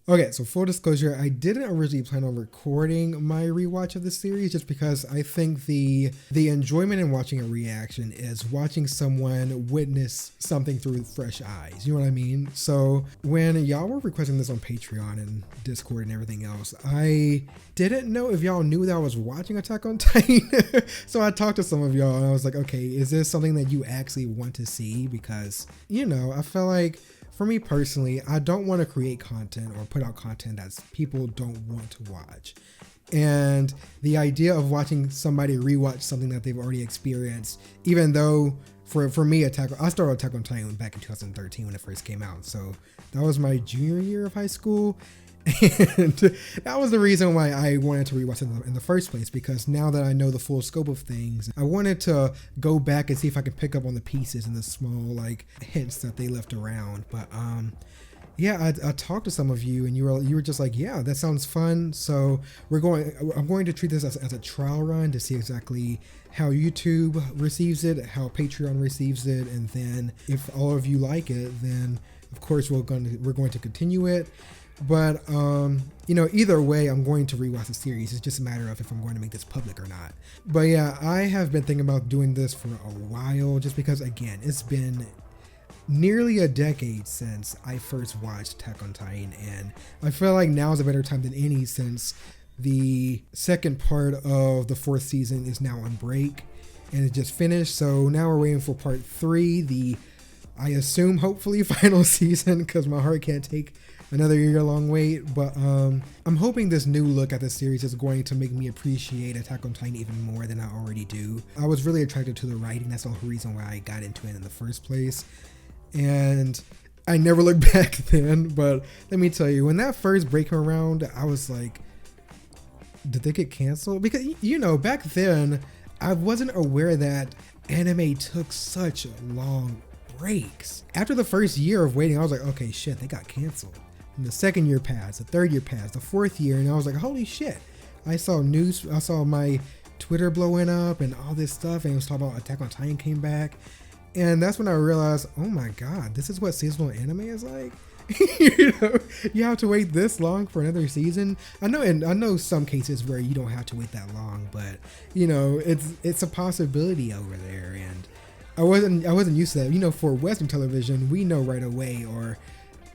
Okay, so full disclosure, I didn't originally plan on recording my rewatch of the series just because I think the enjoyment in watching a reaction is watching someone witness something through fresh eyes. You know what I mean? So when y'all were requesting this on Patreon and Discord and everything else, I didn't know if y'all knew that I was watching Attack on Titan. So I talked to some of y'all and I was like, okay, is this something that you actually want to see? Because, I felt like for me personally, I don't want to create content or put out content that people don't want to watch. And the idea of watching somebody rewatch something that they've already experienced, even though for me, I started Attack on Titan back in 2013 when it first came out. So that was my junior year of high school. And that was the reason why I wanted to rewatch it in the first place, because now that I know the full scope of things, I wanted to go back and see if I could pick up on the pieces and the small hints that they left around. But yeah, I talked to some of you and you were just like, yeah, that sounds fun. So I'm going to treat this as a trial run to see exactly how YouTube receives it, how Patreon receives it, and then if all of you like it, then of course we're going to continue it. But either way, I'm going to rewatch the series. It's just a matter of if I'm going to make this public or not. But yeah, I have been thinking about doing this for a while, just because again, it's been nearly a decade since I first watched Attack on Titan, and I feel like now is a better time than any, since the second part of the fourth season is now on break and it just finished. So now we're waiting for part 3, I assume hopefully final season, because my heart can't take another year-long wait. But I'm hoping this new look at the series is going to make me appreciate Attack on Titan even more than I already do. I was really attracted to the writing. That's the whole reason why I got into it in the first place. And I never looked back then. But let me tell you, when that first break came around, I was like, did they get canceled? Because, back then, I wasn't aware that anime took such long breaks. After the first year of waiting, I was like, okay, shit, they got canceled. And the second year passed, the third year passed, the fourth year, and I was like, holy shit. I saw my Twitter blowing up and all this stuff, and it was talking about Attack on Titan came back. And that's when I realized, oh my god, this is what seasonal anime is like. You have to wait this long for another season. I know some cases where you don't have to wait that long, but it's a possibility over there, and I wasn't used to that. For Western television, we know right away, or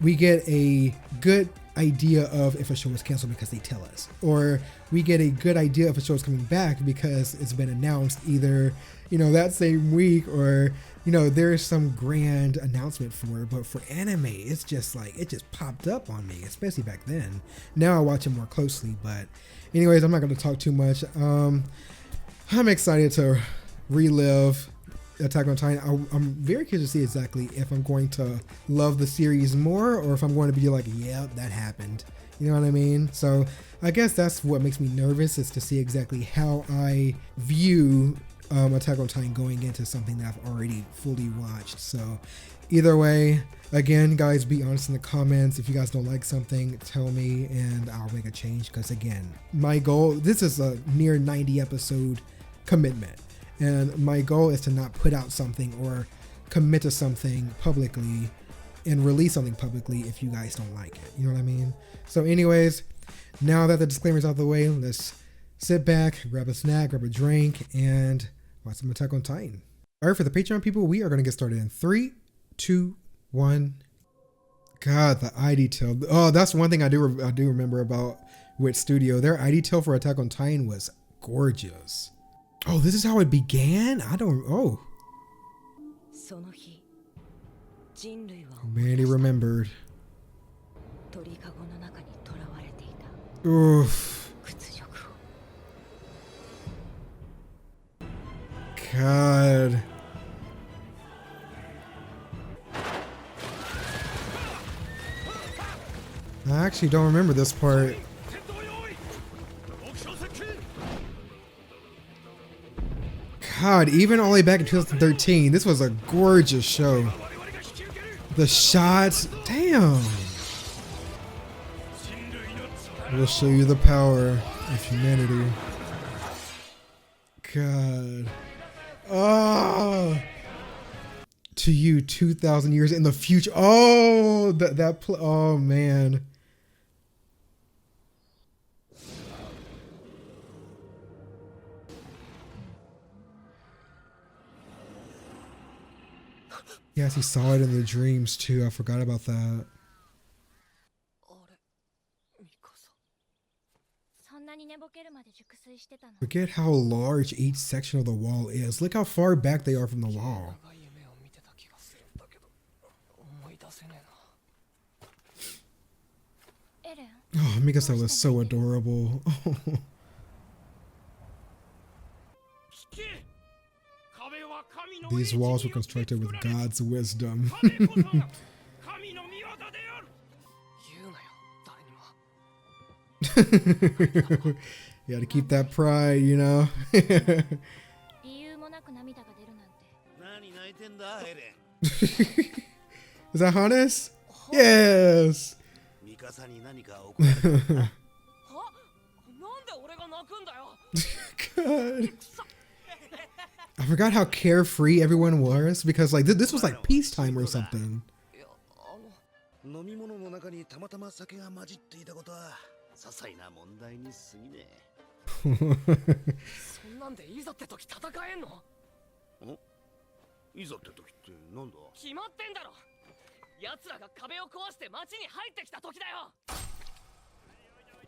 we get a good idea of if a show is canceled because they tell us, or we get a good idea if a show is coming back because it's been announced either that same week, or there's some grand announcement for it. But for anime, it's just like it just popped up on me, especially back then. Now I watch it more closely, but anyways, I'm not going to talk too much. I'm excited to relive Attack on Titan. I'm very curious to see exactly if I'm going to love the series more, or if I'm going to be like, yep, that happened. You know what I mean? So I guess that's what makes me nervous, is to see exactly how I view Attack on Titan going into something that I've already fully watched. So either way, again, guys, be honest in the comments. If you guys don't like something, tell me and I'll make a change. Because again, my goal, this is a near 90 episode commitment. And my goal is to not put out something or commit to something publicly and release something publicly if you guys don't like it. You know what I mean? So anyways, now that the disclaimer's out of the way, let's sit back, grab a snack, grab a drink, and watch some Attack on Titan. All right, for the Patreon people, we are going to get started in 3, 2, 1. God, the eye detail. Oh, that's one thing I do remember about Wit Studio. Their eye detail for Attack on Titan was gorgeous. Oh, this is how it began? Oh. Man, he remembered. Oof. God. I actually don't remember this part. God, even all the way back in 2013, this was a gorgeous show. The shots, damn. We'll show you the power of humanity. God. Oh. To you, 2,000 years in the future. Oh, oh man. Yes, he saw it in the dreams too. I forgot about that. Forget how large each section of the wall is. Look how far back they are from the wall. Oh, Mikasa was so adorable. These walls were constructed with God's wisdom. You gotta keep that pride, you know? Is that Hannes? Yes! God. I forgot how carefree everyone was because like this was like peacetime or something.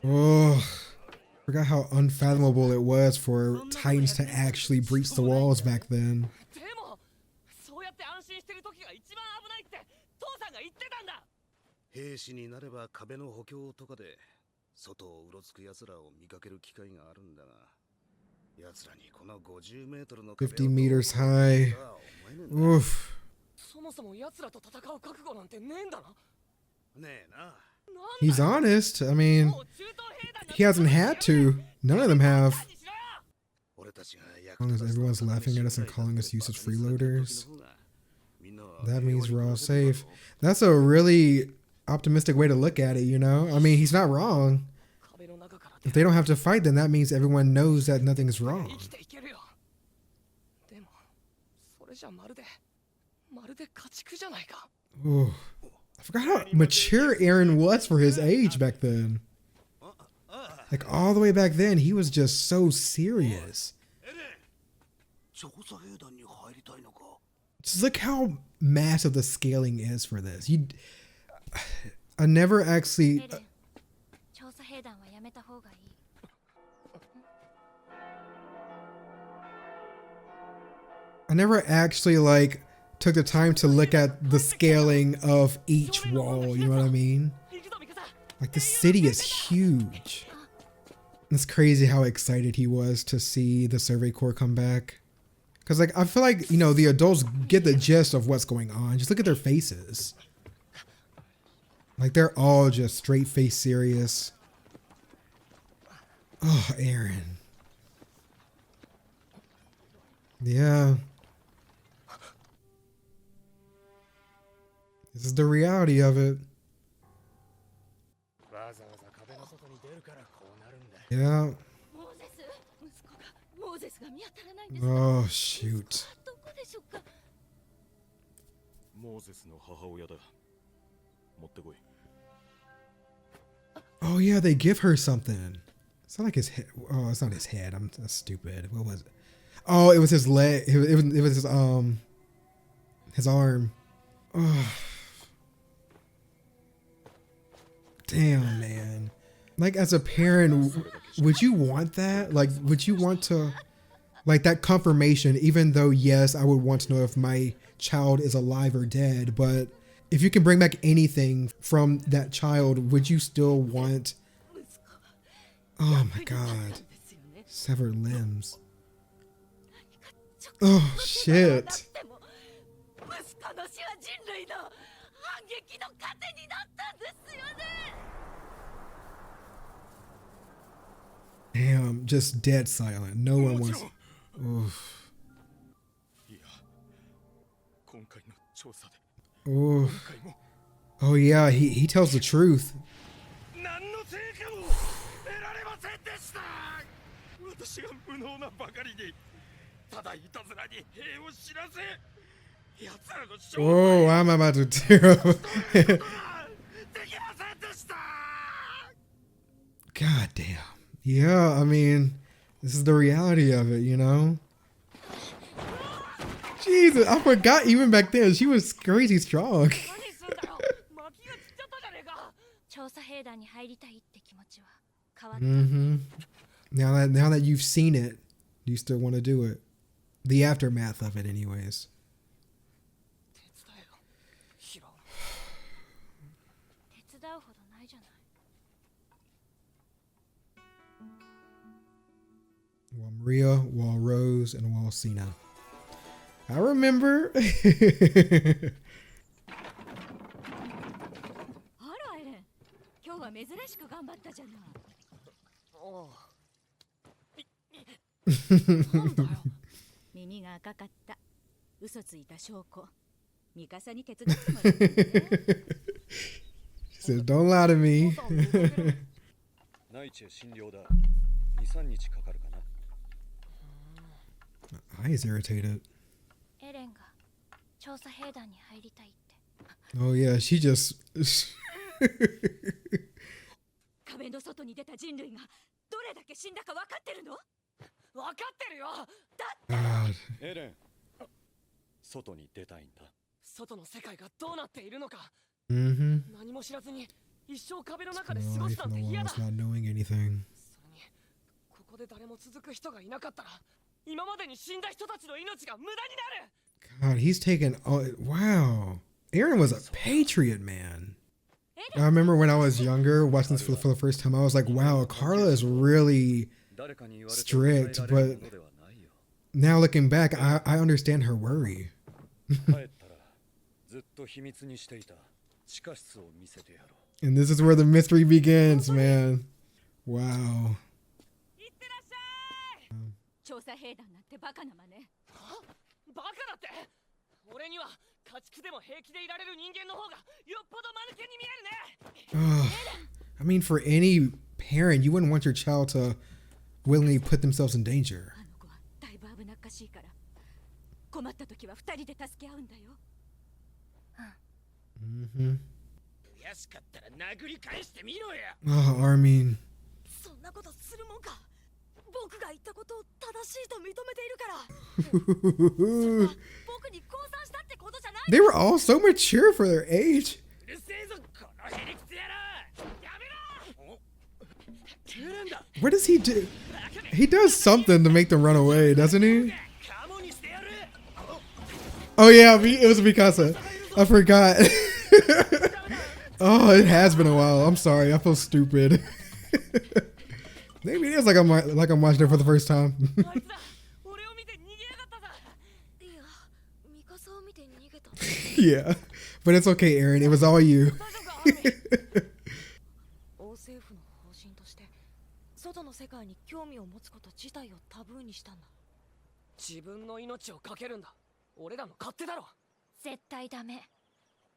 Oh, forgot how unfathomable it was for Titans to actually breach the walls back then. "50 meters high." Oof. He's honest. I mean, he hasn't had to. None of them have. As long as everyone's laughing at us and calling us useless freeloaders, that means we're all safe. That's a really optimistic way to look at it, you know? I mean, he's not wrong. If they don't have to fight, then that means everyone knows that nothing's wrong. Ooh. I forgot how mature Eren was for his age back then. Like all the way back then, he was just so serious. Just look how massive the scaling is for this. I never actually... like took the time to look at the scaling of each wall, you know what I mean? Like the city is huge. It's crazy how excited he was to see the Survey Corps come back. Cause like, I feel like, you know, the adults get the gist of what's going on. Just look at their faces. Like they're all just straight face serious. Oh, Eren. Yeah. This is the reality of it. Yeah. Oh, shoot. Oh, yeah, they give her something. It's not like his head. Oh, it's not his head. That's stupid. What was it? Oh, it was his leg. It was his arm. Oh. Damn, man. Like, as a parent, would you want that? Like, would you want to, like, that confirmation, even though, yes, I would want to know if my child is alive or dead, but if you can bring back anything from that child, would you still want, oh my God, severed limbs. Oh, shit. Damn, just dead silent. No one wants. Oof. Oof. Oh yeah, he tells the truth. Oh, I'm about to tear up. God damn. Yeah, I mean, this is the reality of it, you know? Jesus, I forgot even back then she was crazy strong. Mm-hmm. Now that you've seen it, you still want to do it. The aftermath of it, anyways. While Maria, while Rose, and while Cena. I remember. She says, "Don't lie to me." I is irritated. Oh yeah, she just. God. 外に出たいんだ。外の世界がどうなっているのか。何も知らずに一生壁の中で過ごすなんて嫌だ。それにここで誰も続く人がいなかったら、今までに死んだ人たちの命が無駄になる。 God, he's taken. Oh, wow, Eren was a patriot, man. I remember when I was younger watching this for the first time. I was like, wow, Carla is really strict, but now looking back, I understand her worry. And this is where the mystery begins, man. Wow. I mean, for any parent, you wouldn't want your child to willingly put themselves in danger. Oh, Armin. They were all so mature for their age. What does he do? He does something to make them run away, doesn't he? Oh yeah, it was Mikasa. I forgot. Oh, it has been a while. I'm sorry. I feel stupid. Maybe it is like I'm watching it for the first time. Yeah, but it's okay, Eren. It was all you.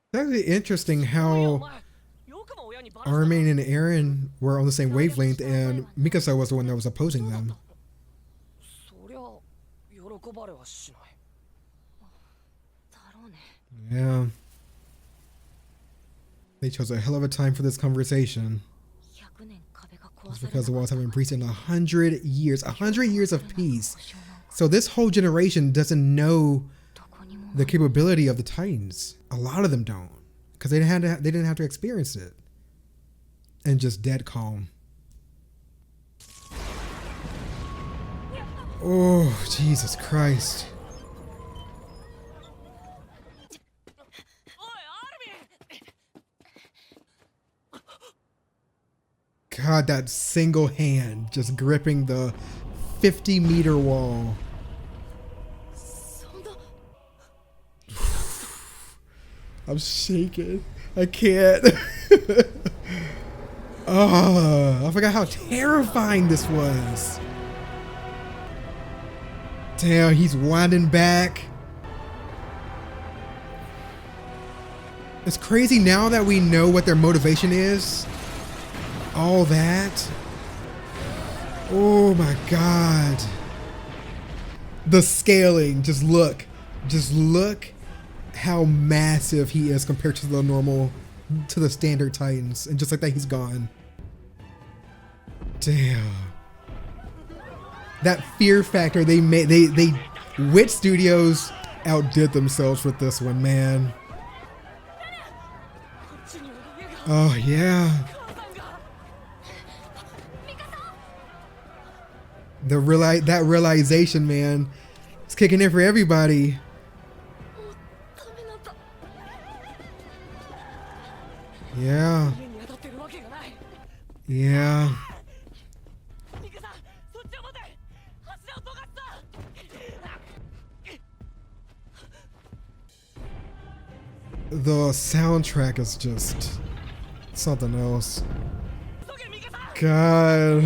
It's actually interesting how Armin and Eren were on the same wavelength, and Mikasa was the one that was opposing them. Yeah. They chose a hell of a time for this conversation. It's because the walls have been breached in 100 years. 100 years of peace. So this whole generation doesn't know the capability of the Titans. A lot of them don't, because they didn't have to experience it. And just dead calm. Oh, Jesus Christ. God, that single hand just gripping the 50-meter wall. I'm shaking. I can't. Oh, I forgot how terrifying this was. Damn, he's winding back. It's crazy now that we know what their motivation is. All that. Oh my God. The scaling. Just look how massive he is compared to the standard Titans. And just like that, he's gone. Damn. That fear factor they made, Wit Studios outdid themselves with this one, man. Oh, yeah. That realization, man, it's kicking in for everybody. Yeah. Yeah. The soundtrack is just something else. God.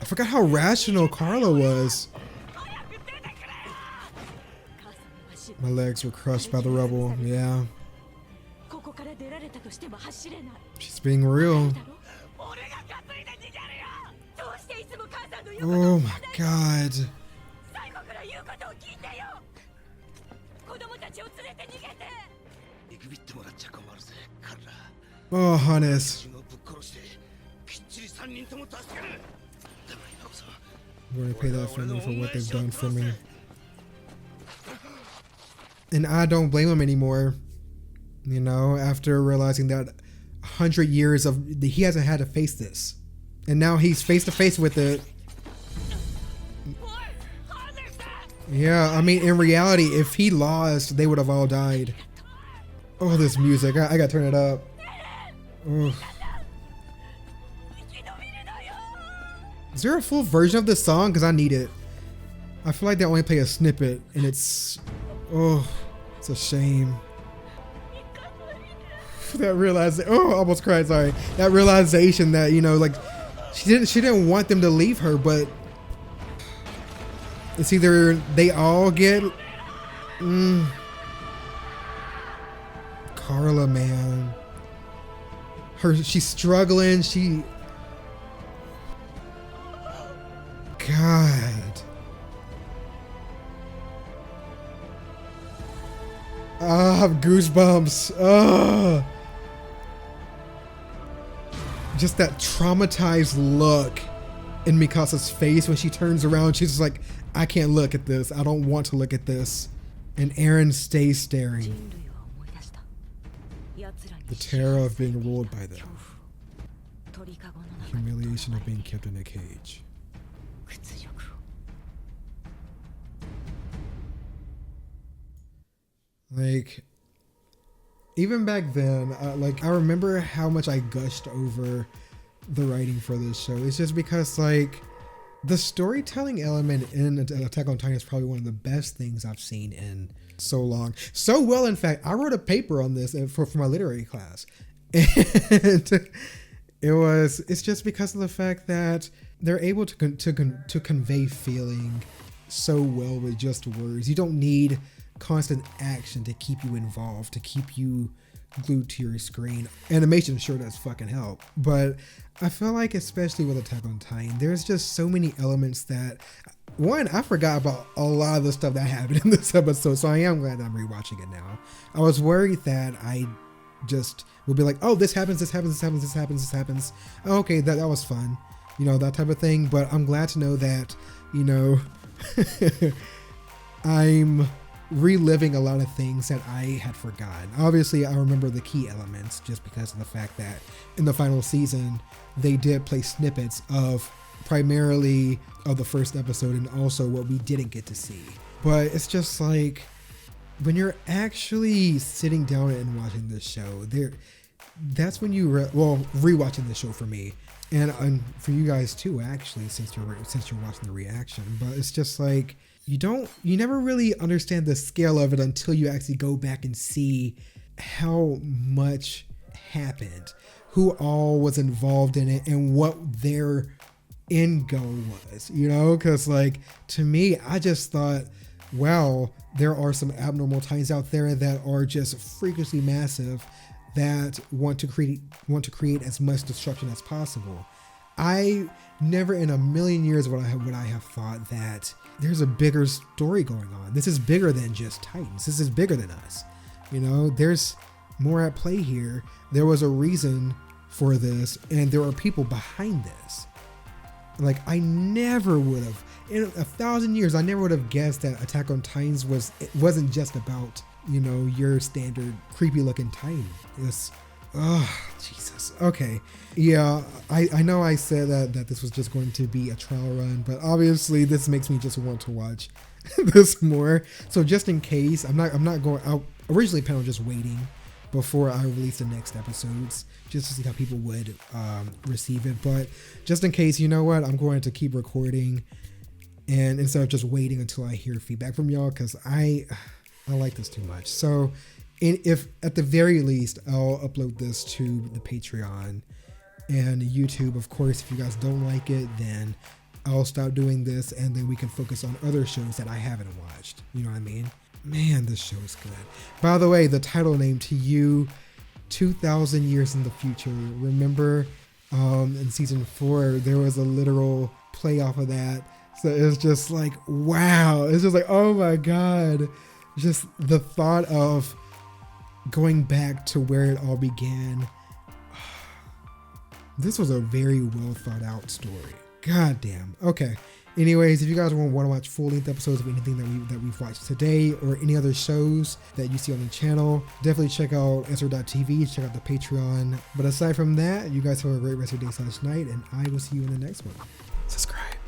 I forgot how rational Carla was. My legs were crushed by the rubble. Yeah. She's being real. Oh my God. Oh, Hannes. I'm going to pay that for me for what they've done for me. And I don't blame him anymore. You know, after realizing that 100 years of he hasn't had to face this, and now he's face to face with it. Yeah, I mean, in reality, if he lost, they would have all died. Oh, this music! I gotta turn it up. Ugh. Is there a full version of this song? Because I need it. I feel like they only play a snippet, and it's, oh, it's a shame. That realization, oh, I almost cried, sorry. That realization that, you know, like, she didn't want them to leave her, but it's either they all get, Carla, man. She's struggling, God. I have goosebumps. Ugh. Just that traumatized look in Mikasa's face when she turns around. She's just like, I can't look at this. I don't want to look at this. And Eren stays staring. The terror of being ruled by them. Humiliation of being kept in a cage. Like, even back then, like, I remember how much I gushed over the writing for this show. It's just because, like, the storytelling element in Attack on Titan is probably one of the best things I've seen in so long. So well, in fact, I wrote a paper on this for my literary class. And it's just because of the fact that they're able to convey feeling so well with just words. You don't need constant action to keep you involved, to keep you glued to your screen. Animation sure does fucking help, but I feel like, especially with Attack on Titan, there's just so many elements that, one, I forgot about a lot of the stuff that happened in this episode, so I am glad I'm rewatching it now. I was worried that I just would be like, oh, this happens, this happens, this happens, this happens, this happens. Oh, okay, that was fun, you know, that type of thing. But I'm glad to know that, you know, I'm reliving a lot of things that I had forgotten. Obviously, I remember the key elements just because of the fact that in the final season, they did play snippets of primarily of the first episode and also what we didn't get to see. But it's just like, when you're actually sitting down and watching this show, that's when you rewatching the show for me, and for you guys too, actually, since you're watching the reaction. But it's just like, you never really understand the scale of it until you actually go back and see how much happened, who all was involved in it, and what their end goal was, you know? Because, like, to me, I just thought, wow, there are some abnormal Titans out there that are just freakishly massive, that want to create as much destruction as possible. I never in a million years would I have thought that there's a bigger story going on. This is bigger than just Titans. This is bigger than us. You know, there's more at play here. There was a reason for this, and there are people behind this. Like, I never would have in 1,000 years, I never would have guessed that Attack on Titans wasn't just about, you know, your standard creepy looking Titan. It's, oh, Jesus. Okay. Yeah, I know I said that this was just going to be a trial run, but obviously this makes me just want to watch this more. So just in case, I'm not going out. Originally planned on just waiting before I release the next episodes, just to see how people would receive it. But just in case, you know what, I'm going to keep recording, and instead of just waiting until I hear feedback from y'all, because I like this too much. So if at the very least, I'll upload this to the Patreon and YouTube. Of course, if you guys don't like it, then I'll stop doing this, and then we can focus on other shows that I haven't watched. You know what I mean? Man, this show is good. By the way, the title name to you, 2,000 years in the future. Remember in season 4, there was a literal play off of that. So it's just like, wow. It's just like, oh my God. Just the thought of going back to where it all began. This was a very well thought out story. God damn. Okay. Anyways, if you guys want to watch full-length episodes of anything that we've watched today, or any other shows that you see on the channel, definitely check out Ezret.tv, check out the Patreon. But aside from that, you guys have a great rest of your day/night, and I will see you in the next one. Subscribe.